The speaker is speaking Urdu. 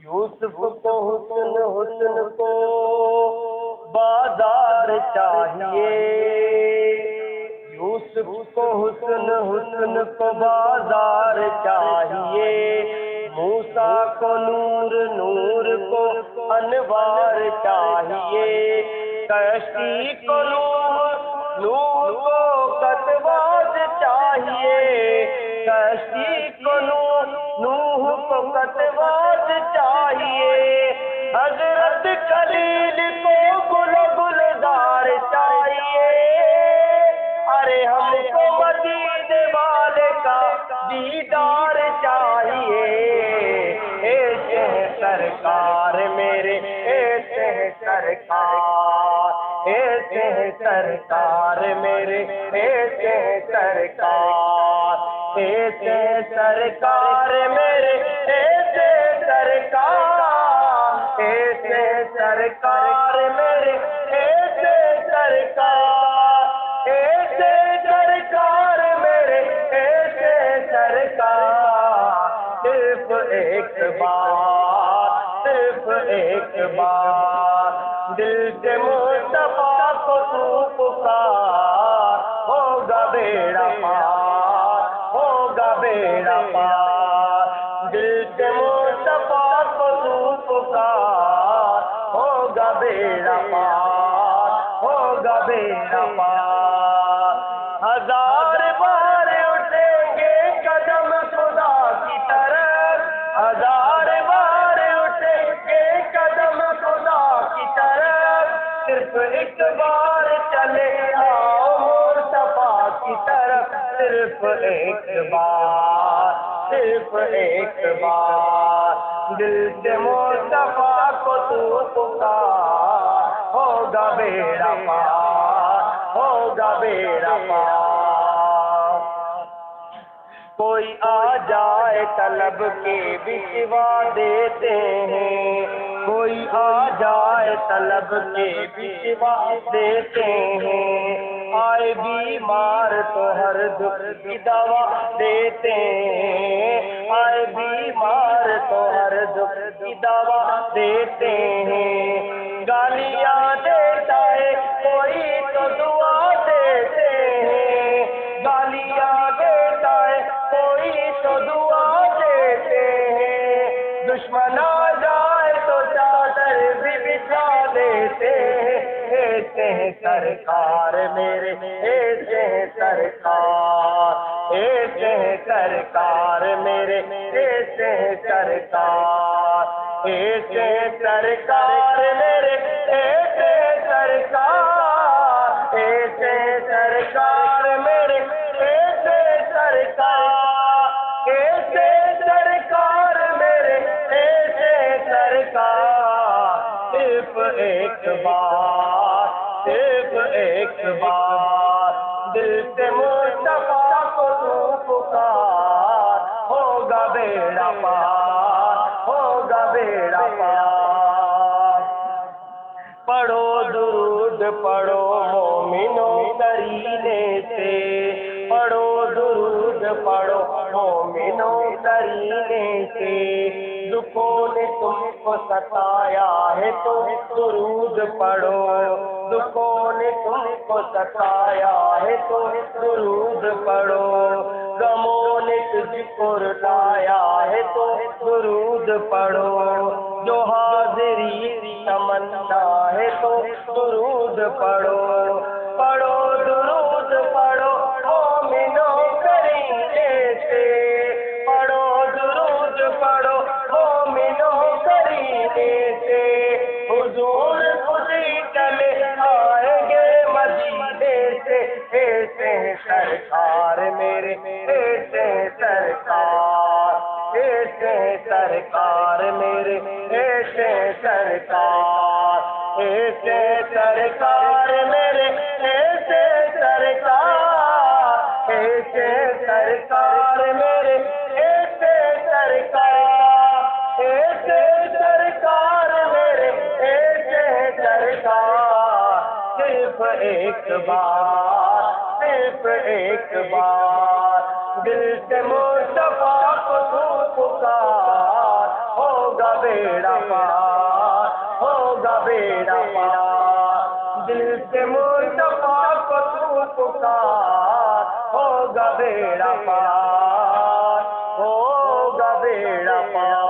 یوسف کو حسن حسن کو بازار چاہیے، یوسف کو حسن حسن کو بازار چاہیے، موسیٰ کو نور نور کو انوار چاہیے، کشتی کو نوح کو کتواز چاہیے، کشتی کو نوح کو کتواز چاہیے، حضرت خلیل کو گل گلزار چاہیے، ارے ہم کو مدینے والے کا دیدار چاہیے، ایسے ہیں سرکار میرے، ایسے ہیں سرکار، ایسے ہیں سرکار میرے، ایسے ہیں سرکار، ایسے ہیں سرکار میرے، ایسے سرکار، ایسے سرکار میرے، ایسے سرکار، ایسے سرکار میرے، ایسے سرکار، صرف ایک بار، صرف ایک بار دل سے مصطفیٰ کو تو پکار، ہوگا بیڑا پار، ہوگا بیڑا پار، دل سے مصطفیٰ کو تو پکار، ہوگا بیڑا پار، ہوگا بیڑا پار، ہزار بار اٹھیں گے قدم خدا کی طرف، ہزار بار اٹھیں گے قدم خدا کی طرف، صرف ایک بار چلے آؤ مصطفیٰ کی طرف، صرف ایک بار، صرف ایک بار دل سے مصطفیٰ کو تو پکار، ہوگا بیڑا پار، ہوگا بیڑا پار، کوئی آ جائے طلب کے بھی سوا دیتے ہیں، کوئی آ جائے طلب کے بھی سوا دیتے ہیں، آئے بیمار تو ہر دکھ کی دوا دیتے ہیں، آئے بیمار تو ہر دکھ کی دوا دیتے ہیں، گالیاں دیتا ہے کوئی تو دعا دیتے ہیں، گالیاں دیتا ہے کوئی تو دعا دیتے ہیں، دشمن آ جائے تو چادر بھی بچھا دیتے ہیں، ایسے ہیں سرکار میرے، ایسے ہیں سرکار، ایسے ہیں سرکار میرے، ایسے ہیں سرکار، ایسے ہیں سرکار میرے، ایسے سرکار، ایسے سرکار میرے، ایسے سرکار، ایسے سرکار میرے، ایسے سرکار، صرف ایک بار، صرف ایک بار دل سے مصطفیٰ کو تو پکار، ہوگا بیڑا پار، ہوگا بیڑا پار، پڑھو درود پڑھو مومنوں کرینے سے، پڑھو درود پڑھو مومنوں کرینے سے، دکھوں نے تم کو ستایا ہے تو درود پڑھو، دکھوں نے تم کو ستایا ہے تو درود پڑھو، غموں نے تجھ کو رلایا ہے تو درود پڑھو، جو حاضری تمنا ہے تو درود پڑھو، پڑھو درود پڑھو مومنوں کرینے سے، پڑھو درود پڑھو مومنوں کرینے سے، حضور خود ہی چلے آئیں گے مدینے سے، ایسے سرکار میرے، ایسے سرکار، ایسے سرکار میرے، ایسے سرکار، ایسے سرکار میرے، ایسے سرکار، ایسے سرکار میرے، ایسے سرکار، ایسے سرکار میرے، ایسے سرکار، صرف ایک بار، صرف ایک بار دل سے مصطفیٰ کو تو پکار، ہوگا ہوگا بیڑا پار، ہوگا بیڑا پار، دل سے مصطفیٰ کو تو پکار، ہوگا بیڑا پار، ہوگا بیڑا پار۔